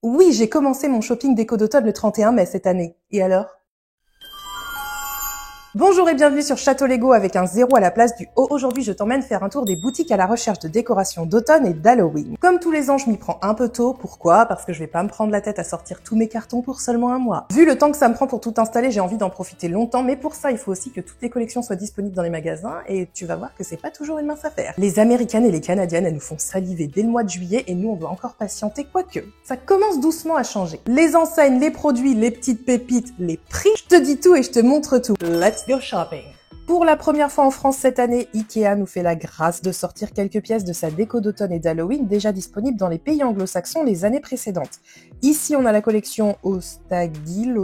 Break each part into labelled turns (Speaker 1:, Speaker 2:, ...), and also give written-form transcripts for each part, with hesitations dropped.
Speaker 1: Oui, j'ai commencé mon shopping déco d'automne le 31 mai cette année. Et alors? Bonjour et bienvenue sur Château Lego avec un 0 à la place du O. Aujourd'hui, je t'emmène faire un tour des boutiques à la recherche de décorations d'automne et d'Halloween. Comme tous les ans, je m'y prends un peu tôt. Pourquoi? Parce que je vais pas me prendre la tête à sortir tous mes cartons pour seulement un mois. Vu le temps que ça me prend pour tout installer, j'ai envie d'en profiter longtemps, mais pour ça, il faut aussi que toutes les collections soient disponibles dans les magasins et tu vas voir que c'est pas toujours une mince affaire. Les Américaines et les Canadiennes, elles nous font saliver dès le mois de juillet et nous, on doit encore patienter, quoique. Ça commence doucement à changer. Les enseignes, les produits, les petites pépites, les prix, je te dis tout et je te montre tout. Let's go shopping! Pour la première fois en France cette année, Ikea nous fait la grâce de sortir quelques pièces de sa déco d'automne et d'Halloween déjà disponibles dans les pays anglo-saxons les années précédentes. Ici, on a la collection Ostagil,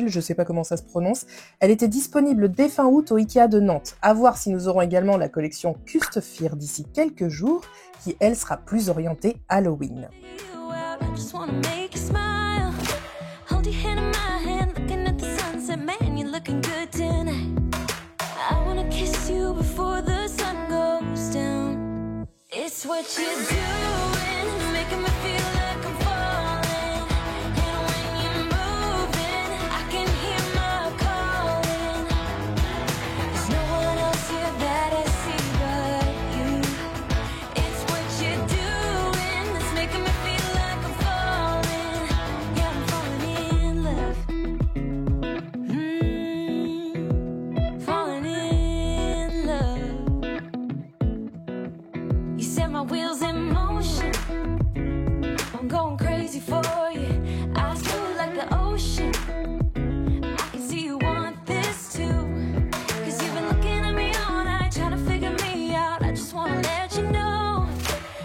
Speaker 1: je sais pas comment ça se prononce. Elle était disponible dès fin août au Ikea de Nantes. À voir si nous aurons également la collection Kustfir d'ici quelques jours, qui elle sera plus orientée Halloween.
Speaker 2: It's what you're doing, making me feel like I'm falling. And when you're moving, I can hear my calling. There's no one else here that I see but you. It's what you're doing, that's making me feel like I'm falling. Yeah, I'm falling in love. Falling in love. You set my wheels in motion. I'm going crazy for you. I feel like the ocean. I can see you want this too. Cause you've been looking at me all night, trying to figure me out. I just wanna let you know.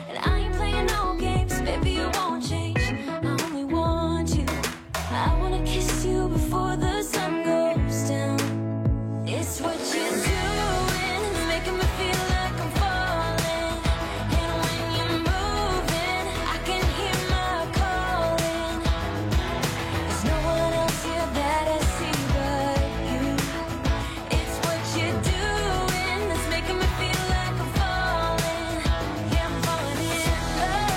Speaker 2: And I ain't playing no games, baby, you won't change. I only want you. I wanna kiss you before the sun goes down. It's what you're doing, it's making me feel like I'm falling. And when you're moving, I can hear my calling. There's no one else here that I see but you. It's what you're doing, that's making me feel like I'm falling. Yeah, I'm falling in love.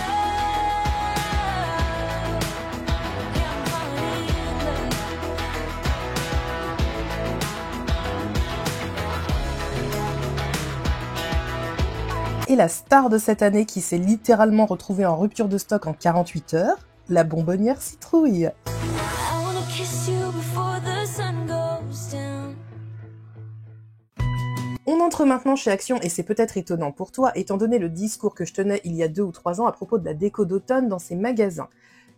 Speaker 2: Yeah, I'm falling in love.
Speaker 1: Et la star de cette année qui s'est littéralement retrouvée en rupture de stock en 48 heures, la bonbonnière citrouille.
Speaker 2: I wanna kiss you before the sun goes down.
Speaker 1: On entre maintenant chez Action et c'est peut-être étonnant pour toi étant donné le discours que je tenais il y a 2 ou 3 ans à propos de la déco d'automne dans ces magasins.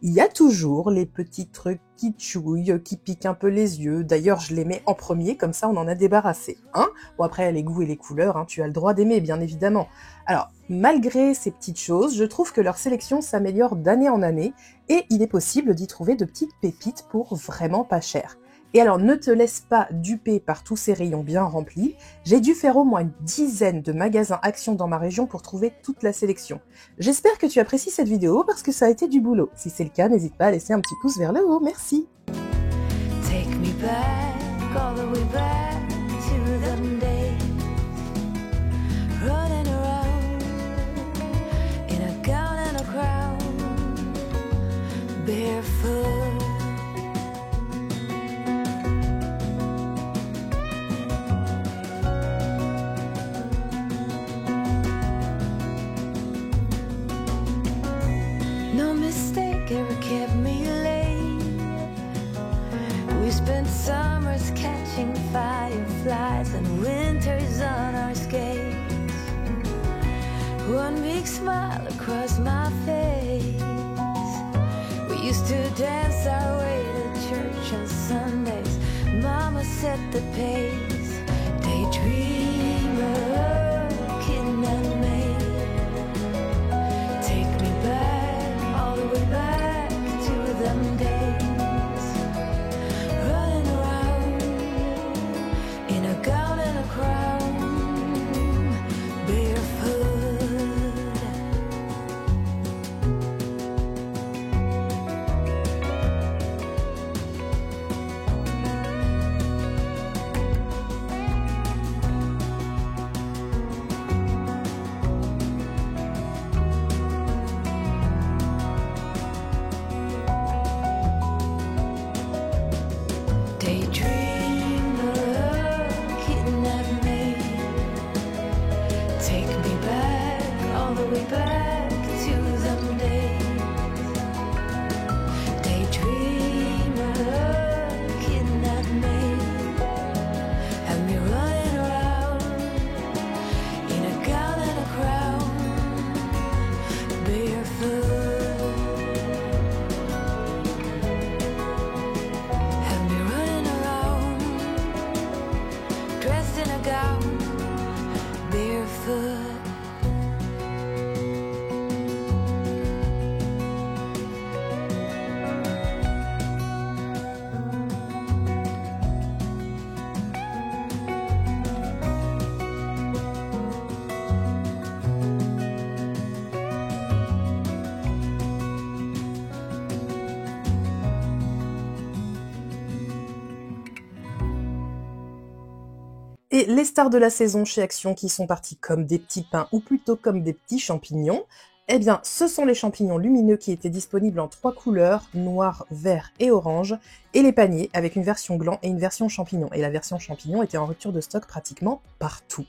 Speaker 1: Il y a toujours les petits trucs qui chouillent, qui piquent un peu les yeux. D'ailleurs, je les mets en premier, comme ça on en a débarrassé. Hein? Bon après, les goûts et les couleurs, hein, tu as le droit d'aimer, bien évidemment. Alors, malgré ces petites choses, je trouve que leur sélection s'améliore d'année en année et il est possible d'y trouver de petites pépites pour vraiment pas cher. Et alors, ne te laisse pas duper par tous ces rayons bien remplis. J'ai dû faire au moins une dizaine de magasins Action dans ma région pour trouver toute la sélection. J'espère que tu apprécies cette vidéo parce que ça a été du boulot. Si c'est le cas, n'hésite pas à laisser un petit pouce vers le haut. Merci.
Speaker 2: Take me back, all the way back to them days. Running around in a gown and a crown, barefoot. No mistake ever kept me late. We spent summers catching fireflies and winters on our skates. One big smile across my face. We used to dance our way to church on Sundays. Mama set the pace. Daydreamer, kitten and maid. Take me back, all the way back to them days. Running around in a gown and a crown, barefoot.
Speaker 1: Et les stars de la saison chez Action qui sont partis comme des petits pains ou plutôt comme des petits champignons, eh bien ce sont les champignons lumineux qui étaient disponibles en 3 couleurs, noir, vert et orange, et les paniers avec une version gland et une version champignon. Et la version champignon était en rupture de stock pratiquement partout.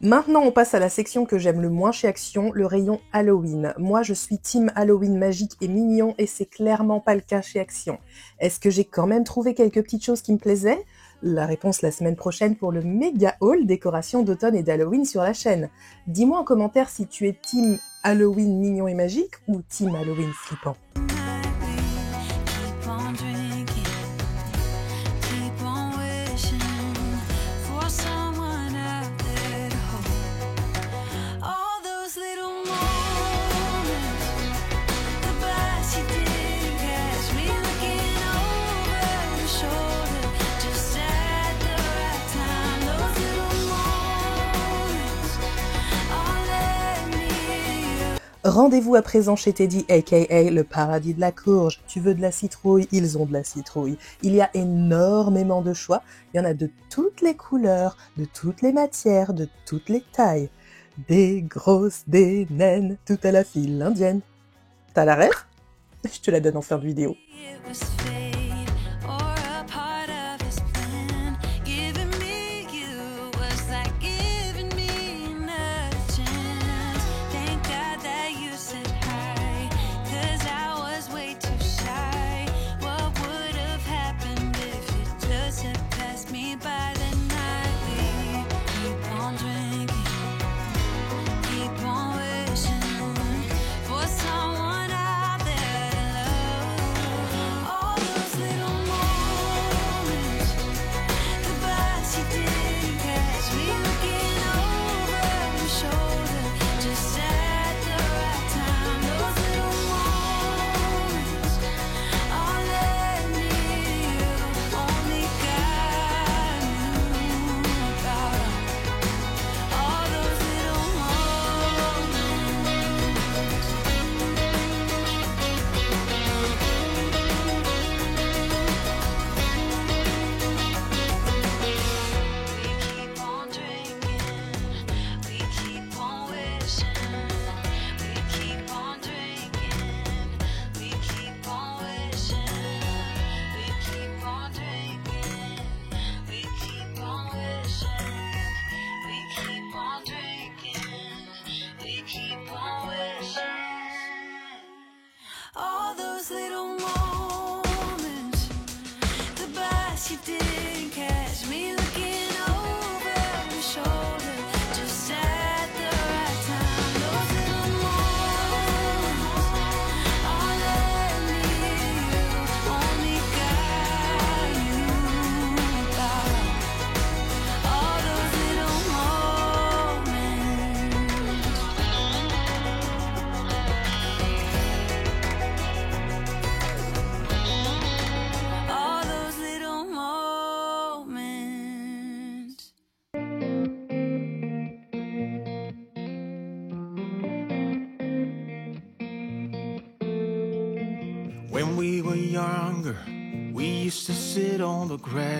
Speaker 1: Maintenant, on passe à la section que j'aime le moins chez Action, le rayon Halloween. Moi, je suis team Halloween magique et mignon et c'est clairement pas le cas chez Action. Est-ce que j'ai quand même trouvé quelques petites choses qui me plaisaient ? La réponse la semaine prochaine pour le méga haul décoration d'automne et d'Halloween sur la chaîne. Dis-moi en commentaire si tu es team Halloween mignon et magique ou team Halloween flippant. Rendez-vous à présent chez Teddy, aka le paradis de la courge. Tu veux de la citrouille? Ils ont de la citrouille. Il y a énormément de choix. Il y en a de toutes les couleurs, de toutes les matières, de toutes les tailles. Des grosses, des naines, tout à la file indienne. T'as la rêve? Je te la donne en fin de vidéo.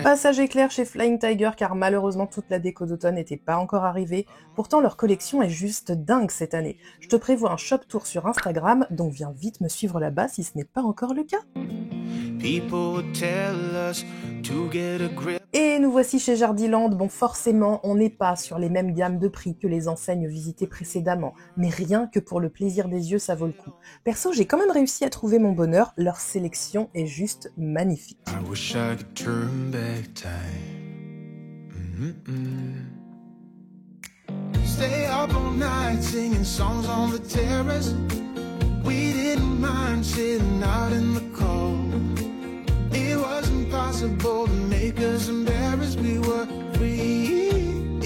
Speaker 1: Passage éclair chez Flying Tiger car malheureusement toute la déco d'automne n'était pas encore arrivée. Pourtant leur collection est juste dingue cette année. Je te prévois un shop tour sur Instagram, donc viens vite me suivre là-bas si ce n'est pas encore le cas. Et nous voici chez Jardiland. Bon, forcément, on n'est pas sur les mêmes gammes de prix que les enseignes visitées précédemment, mais rien que pour le plaisir des yeux, ça vaut le coup. Perso, j'ai quand même réussi à trouver mon bonheur, leur sélection est juste magnifique. Stay up all night singing songs on the terrace. We didn't mind sitting out in the cold. It was impossible to make us embarrassed. We were free.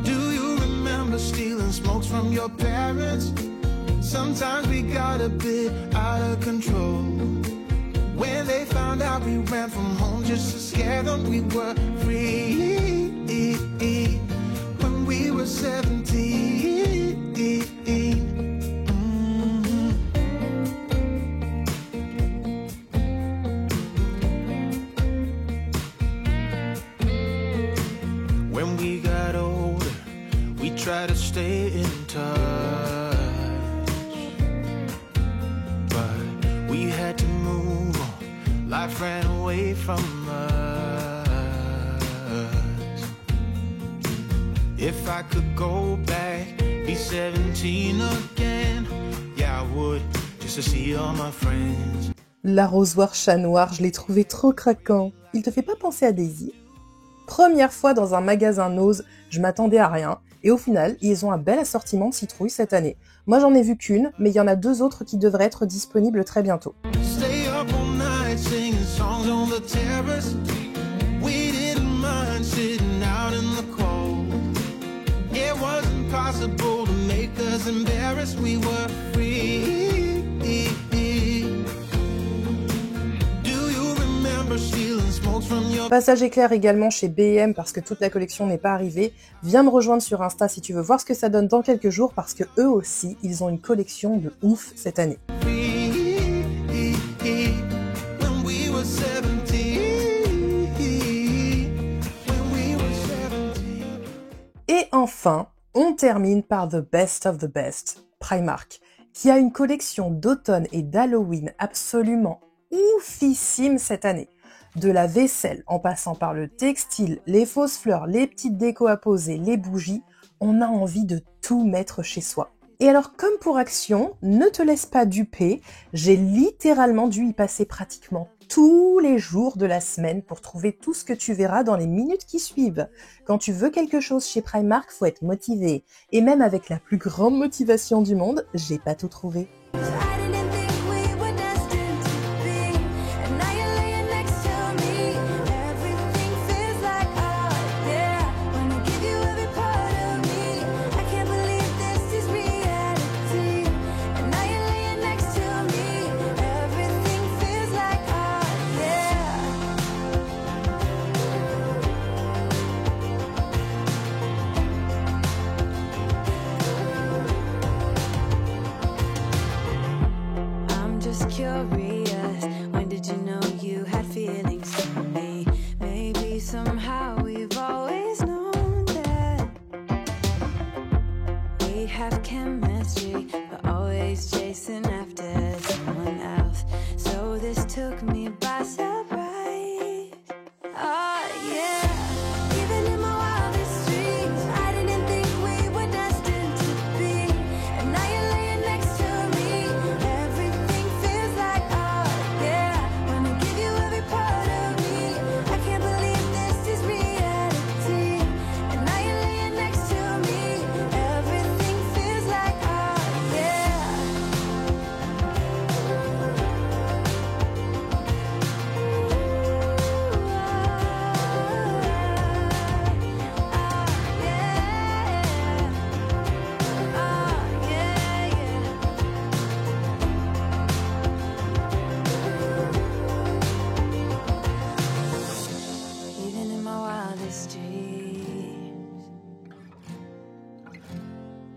Speaker 1: Do you remember stealing smokes from your parents? Sometimes we got a bit out of control. When they found out we ran from home just to scare them, we were free. When we were 17.
Speaker 3: try to stay in touch, but we had to move on. Life ran away from us. If I could go back, be 17 again, yeah I would, just to see all my friends.
Speaker 1: L'arrosoir chat noir, je l'ai trouvé trop craquant. Il te fait pas penser à Daisy? Première fois dans un magasin Nose, je m'attendais à rien. Et au final, ils ont un bel assortiment de citrouilles cette année. Moi j'en ai vu qu'une, mais il y en a 2 autres qui devraient être disponibles très bientôt.
Speaker 3: Stay up all night singing songs on the terrace. We didn't mind sitting out in the cold. It wasn't possible to make us embarrassed. We were free.
Speaker 1: Passage éclair également chez B&M parce que toute la collection n'est pas arrivée. Viens me rejoindre sur Insta si tu veux voir ce que ça donne dans quelques jours parce que eux aussi, ils ont une collection de ouf cette année. Et enfin, on termine par the best of the best, Primark, qui a une collection d'automne et d'Halloween absolument oufissime cette année. De la vaisselle, en passant par le textile, les fausses fleurs, les petites décos à poser, les bougies, on a envie de tout mettre chez soi. Et alors, comme pour Action, ne te laisse pas duper, j'ai littéralement dû y passer pratiquement tous les jours de la semaine pour trouver tout ce que tu verras dans les minutes qui suivent. Quand tu veux quelque chose chez Primark, faut être motivé. Et même avec la plus grande motivation du monde, j'ai pas tout trouvé.
Speaker 2: Curious, when did you know you had feelings for me? Maybe somehow we've always known that we have chemistry, but always chasing after someone else. So this took me by surprise. Oh yeah. Even in my wildest dreams, I didn't think we were destined to be. And now you're laying next to me. Everything feels like art, yeah. Wanna give you every part of me. I can't believe this is reality. And now you're laying next to me. Everything feels like art, yeah. Even in my wildest dreams,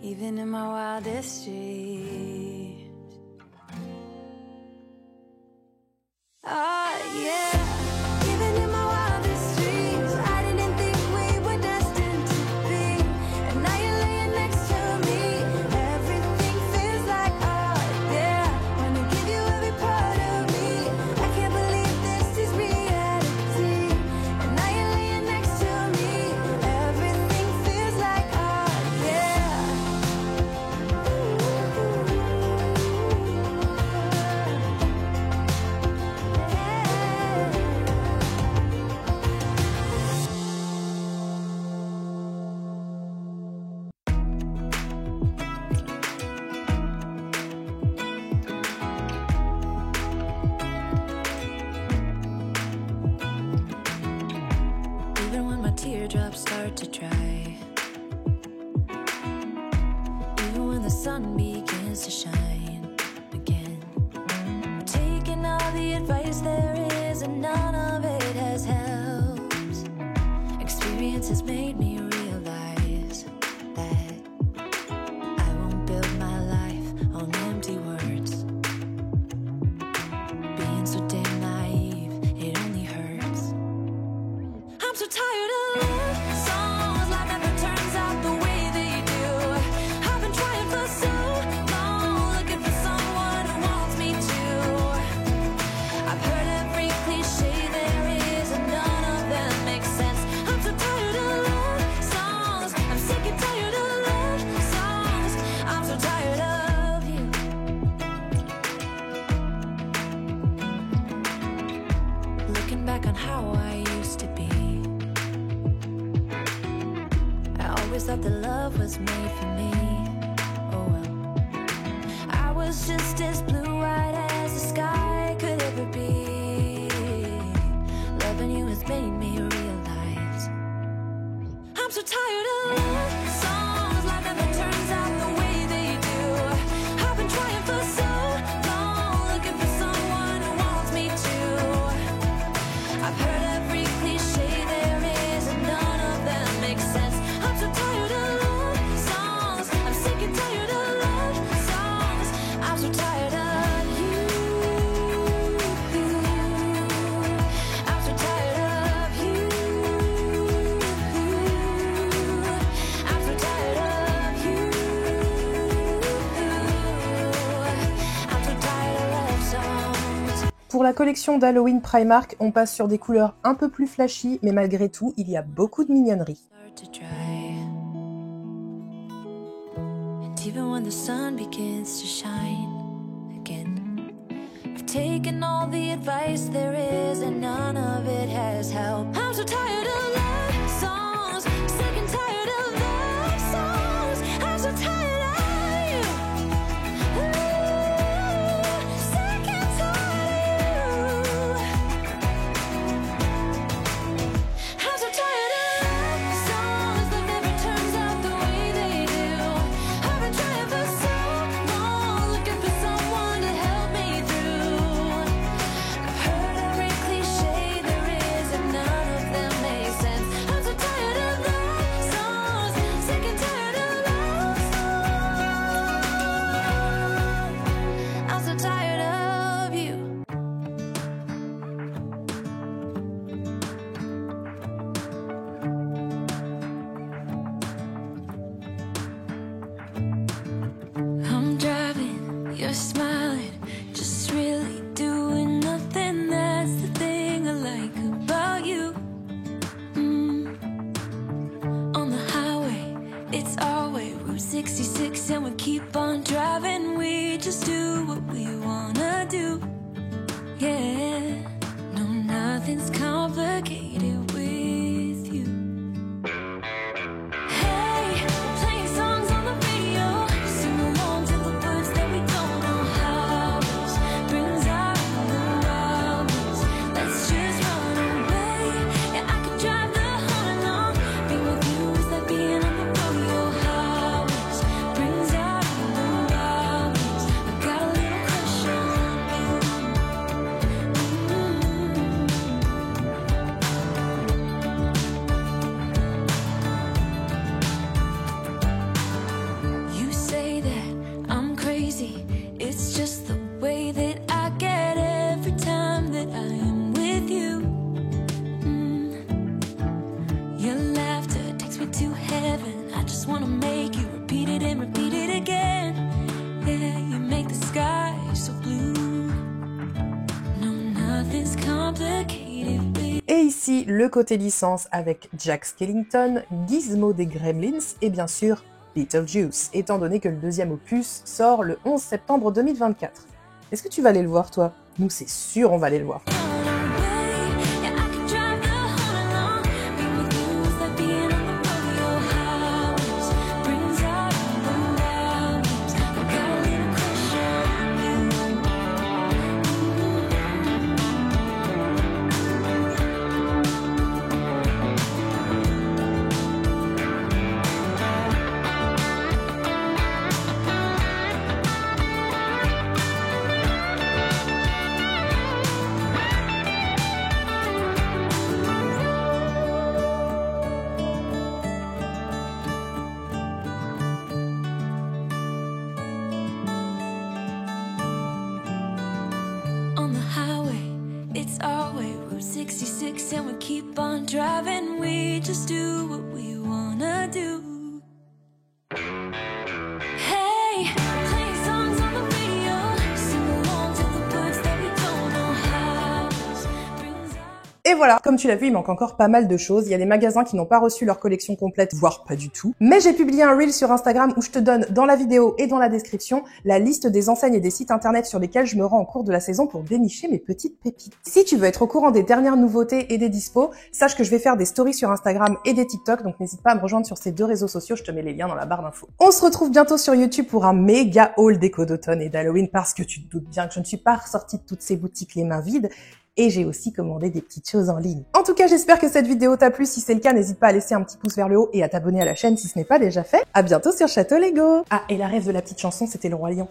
Speaker 2: even in my wildest dreams. Oh yeah. Even in my wildest dreams, I didn't think we were destined to be. And now you're laying next to me. Everything feels like art, yeah. Wanna give you every part of me. I can't believe this is reality. And now you're laying next to me. Everything feels like art, yeah. Even when my teardrops start to dry, even when the sun begins to shine again, taking all the advice there is and none of it has helped. Experience has made me realize that I won't build my life on empty words. Being so damn naive, it only hurts. I'm so tired of love songs, life never turns out the way they do. how I used to be. I always thought that love was made for me. Oh well, I was just as blue-eyed as the sky could ever be. Loving you has made me realize I'm so tired of love songs. Life never turns out the way they do. I've been trying for so long, looking for someone who wants me to. I've heard every cliche there is, and none of them make sense. I'm so tired of love songs. I'm sick and tired of love songs. I'm so tired of you. I'm so tired of you. I'm so tired of you. I'm so tired of love songs.
Speaker 1: Pour la collection d'Halloween Primark, on passe sur des couleurs un peu plus flashy, mais malgré tout, il y a beaucoup de mignonnerie.
Speaker 2: Start to dry. And even when the sun begins to shine again, I've taken all the advice there is, and none of it has helped. I'm so tired of love songs, sick and tired of love songs. I'm so tired of you. Ooh, sick and tired of you. I'm so tired of songs that never turns out the way they do. I've been trying for so long, looking for someone to help me through. I've heard every cliche there is, and none of them make sense. I'm so tired of love songs, sick and tired of love songs. I'm so tired of you. I'm driving, you're smiling, just really doing nothing. That's the thing I like about you. On the highway, it's our way, Route 66, and we keep on driving. We just do what we wanna do. Yeah, no, nothing's complicated with you. Hey, playing songs on the radio, sing along to the words that we don't know how. This brings out the wildness. Let's just run away. Yeah, I could drive the whole along. Be with you is like being on the rodeo. How this brings out the wildness. I got a little crush on you. You say that I'm crazy. It's just the way that I get every time that I am with you. Your laughter takes me to heaven. I just wanna make you repeat it and repeat it again. Yeah, you make the sky so blue. No, nothing's complicated with
Speaker 1: Et ici, le côté licence avec Jack Skellington, Gizmo des Gremlins et bien sûr Beetlejuice, étant donné que le deuxième opus sort le 11 septembre 2024. Est-ce que tu vas aller le voir toi? Nous c'est sûr on va aller le voir.
Speaker 2: On the highway, it's our way, Route 66, and we keep on driving. We just do what we wanna do. Hey, playing songs on the radio, sing along to the words that we don't know how.
Speaker 1: Et voilà, comme tu l'as vu, il manque encore pas mal de choses. Il y a des magasins qui n'ont pas reçu leur collection complète, voire pas du tout. Mais j'ai publié un reel sur Instagram où je te donne dans la vidéo et dans la description la liste des enseignes et des sites internet sur lesquels je me rends en cours de la saison pour dénicher mes petites pépites. Si tu veux être au courant des dernières nouveautés et des dispos, sache que je vais faire des stories sur Instagram et des TikTok, donc n'hésite pas à me rejoindre sur ces deux réseaux sociaux, je te mets les liens dans la barre d'infos. On se retrouve bientôt sur YouTube pour un méga haul déco d'automne et d'Halloween parce que tu te doutes bien que je ne suis pas ressortie de toutes ces boutiques les mains vides. Et j'ai aussi commandé des petites choses en ligne. En tout cas, j'espère que cette vidéo t'a plu. Si c'est le cas, n'hésite pas à laisser un petit pouce vers le haut et à t'abonner à la chaîne si ce n'est pas déjà fait. À bientôt sur Château Lego. Ah, et la rêve de la petite chanson, c'était le Roi Lion.